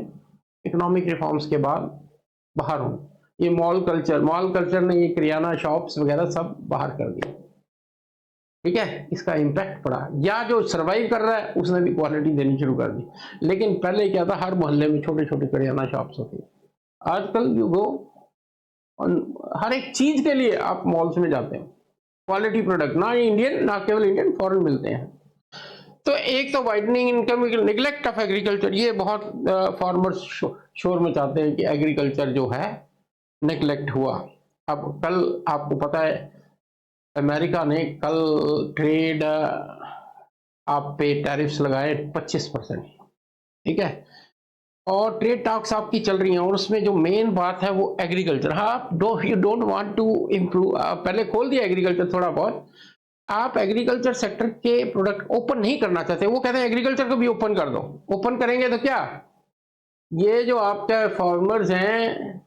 economic reforms के बाद बाहर हूं। ये मॉल कल्चर ने ये किराना शॉप्स वगैरह सब बाहर कर दिया। ठीक है, इसका इम्पैक्ट पड़ा, या जो सर्वाइव कर रहा है उसने भी क्वालिटी देनी शुरू कर दी। लेकिन पहले क्या था, हर मोहल्ले में छोटे छोटे करियाना शॉप्स होती, आजकल यू गो हर एक चीज के लिए आप मॉल्स में जाते हैं, क्वालिटी प्रोडक्ट ना इंडियन, ना केवल इंडियन, फॉरेन मिलते हैं। तो एक तो widening income, neglect of agriculture, ये बहुत फार्मर्स शोर में चाहते हैं कि एग्रीकल्चर जो है नेग्लेक्ट हुआ। अब कल आपको पता है अमेरिका ने कल ट्रेड आप पे टैरिफ्स लगाए 25%, ठीक है, और ट्रेड टॉक्स आपकी चल रही हैं, और उसमें जो मेन बात है वो एग्रीकल्चर। हाँ, you don't want to improve, पहले खोल दिया एग्रीकल्चर थोड़ा बहुत, आप एग्रीकल्चर सेक्टर के प्रोडक्ट ओपन नहीं करना चाहते, वो कहते हैं एग्रीकल्चर को भी ओपन कर दो। ओपन करेंगे तो क्या, ये जो आपके फार्मर्स हैं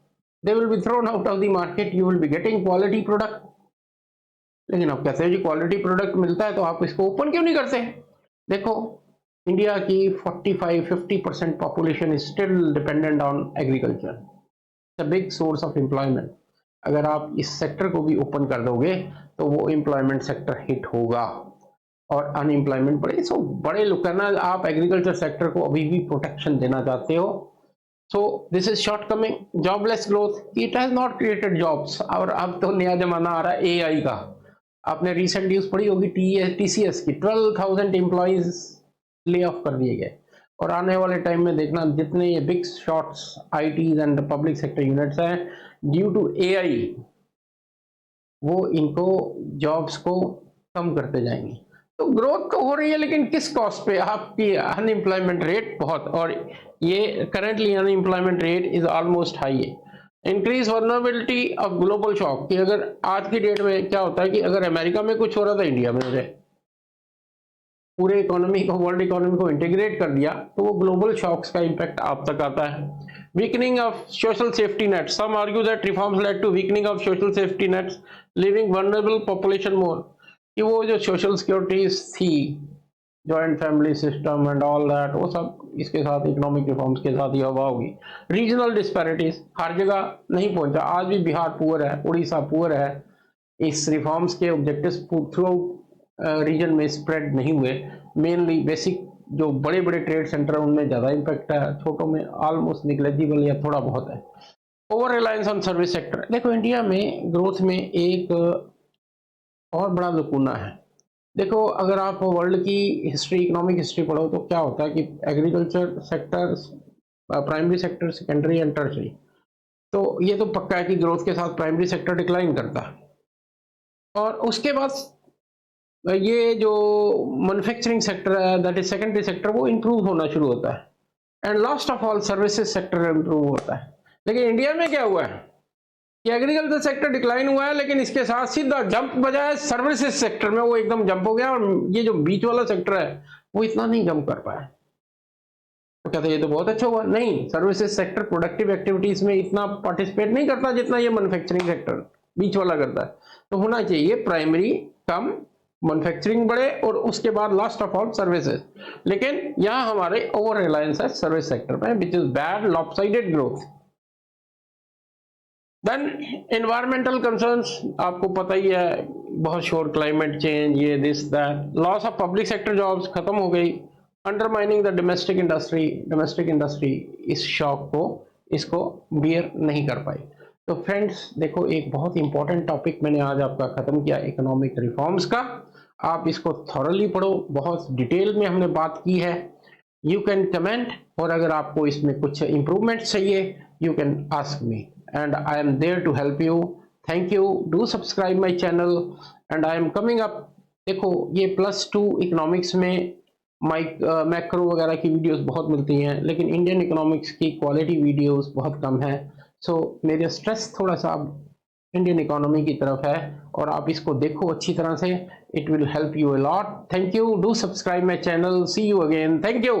they will be thrown out of the market, you will be getting quality product. लेकिन आप कहते हैं जी क्वालिटी प्रोडक्ट मिलता है तो आप इसको ओपन क्यों नहीं करते। देखो इंडिया की 45-50% population is still dependent on agriculture, the big source of employment. अगर आप इस सेक्टर को भी ओपन कर दोगे तो वो एम्प्लॉयमेंट सेक्टर हिट होगा और अनएम्प्लॉयमेंट बढ़ेगी। सो बड़े लोग करना, आप एग्रीकल्चर सेक्टर को अभी भी प्रोटेक्शन देना चाहते हो, so this is short coming. Jobless growth, it has not created jobs. और अब तो नया जमाना आ रहा है एआई का, आपने रिसेंट न्यूज पढ़ी होगी टीसीएस की 12,000 एम्प्लॉइज ले ऑफ कर दिए गए, और आने वाले टाइम में देखना जितने ये big shots ITs and public sector units हैं, ड्यू टू एआई वो इनको जॉब्स को कम करते जाएंगे। तो ग्रोथ तो हो रही है लेकिन किस कॉस्ट पे, आपकी अनएम्प्लॉयमेंट रेट बहुत, और ये currently unemployment rate is almost high है। Increase vulnerability of global shock, कि अगर आज की डेट में क्या होता है कि अगर अमेरिका में कुछ हो रहा था इंडिया में हो जाए, पूरे इकोनॉमी को, वर्ल्ड इकोनॉमी को इंटीग्रेट कर दिया, तो वो ग्लोबल शॉक्स का इंपैक्ट आप तक आता है। Weakening of social safety net, some argue that reforms led to weakening of social safety nets living vulnerable population more, कि वो जो सोशल सिक्योरिटीज थी, joint family system and all that, वो सब इसके साथ इकोनॉमिक रिफॉर्म्स के साथ ही हवा होगी। रीजनल डिस्पैरिटीज, हर जगह नहीं पहुंचा, आज भी बिहार पुअर है, उड़ीसा पुअर है, इस रिफॉर्म्स के ऑब्जेक्टिव्स थ्रू आउट रीजन में स्प्रेड नहीं हुए। मेनली बेसिक जो बड़े बड़े ट्रेड सेंटर है उनमें ज़्यादा इम्पैक्ट है, छोटों में ऑलमोस्ट निग्लेजिबल या थोड़ा बहुत है। Over reliance on service sector, देखो इंडिया में ग्रोथ में एक और बड़ा लकूना है। देखो अगर आप वर्ल्ड की हिस्ट्री, इकोनॉमिक हिस्ट्री पढ़ो तो क्या होता है कि agriculture sector, primary sector, secondary and tertiary, तो ये तो पक्का है कि ग्रोथ के साथ प्राइमरी सेक्टर डिक्लाइन करता है, और उसके बाद ये जो मैन्युफैक्चरिंग सेक्टर है दैट इज सेकेंडरी सेक्टर, वो इंप्रूव होना शुरू होता है, and last of all services sector improve होता है। लेकिन इंडिया में क्या हुआ है कि एग्रीकल्चर सेक्टर डिक्लाइन हुआ है, लेकिन इसके साथ सीधा जंप बजाय सर्विसेज सेक्टर में वो एकदम जंप हो गया, और ये जो बीच वाला सेक्टर है वो इतना नहीं जंप कर पाया। तो कहते ये तो बहुत अच्छा हुआ, नहीं, सर्विसेज सेक्टर प्रोडक्टिव एक्टिविटीज में इतना पार्टिसिपेट नहीं करता जितना ये मैन्युफैक्चरिंग सेक्टर बीच वाला करता है। तो होना चाहिए प्राइमरी कम, मैन्युफैक्चरिंग बढ़े, और उसके बाद लास्ट ऑफ ऑल सर्विसेज। लेकिन यहाँ हमारे ओवर रिलायंस है सर्विस सेक्टर में, which is bad, lopsided growth. Then environmental concerns, आपको पता ही है, बहुत शोर, क्लाइमेट चेंज, ये this that, loss of public sector jobs खत्म हो गई, undermining the domestic industry, domestic industry इस शॉक को, इसको बियर नहीं कर पाई। तो फ्रेंड्स देखो, एक बहुत इंपॉर्टेंट टॉपिक मैंने आज आपका खत्म किया, इकोनॉमिक रिफॉर्म्स का। आप इसको थॉरली पढ़ो, बहुत डिटेल में हमने बात की है। यू कैन कमेंट, और अगर आपको इसमें कुछ इंप्रूवमेंट चाहिए you can ask me and I am there to help you. Thank you, do subscribe my channel and I am coming up. देखो ये +2 इकोनॉमिक्स में मैक्रो वगैरह की वीडियोस बहुत मिलती हैं, लेकिन इंडियन इकोनॉमिक्स की क्वालिटी वीडियोस बहुत कम है। सो मेरा स्ट्रेस थोड़ा सा इंडियन इकोनॉमी की तरफ है, और आप इसको देखो अच्छी तरह से, it will help you a lot. Thank you, do subscribe my channel, see you again, thank you.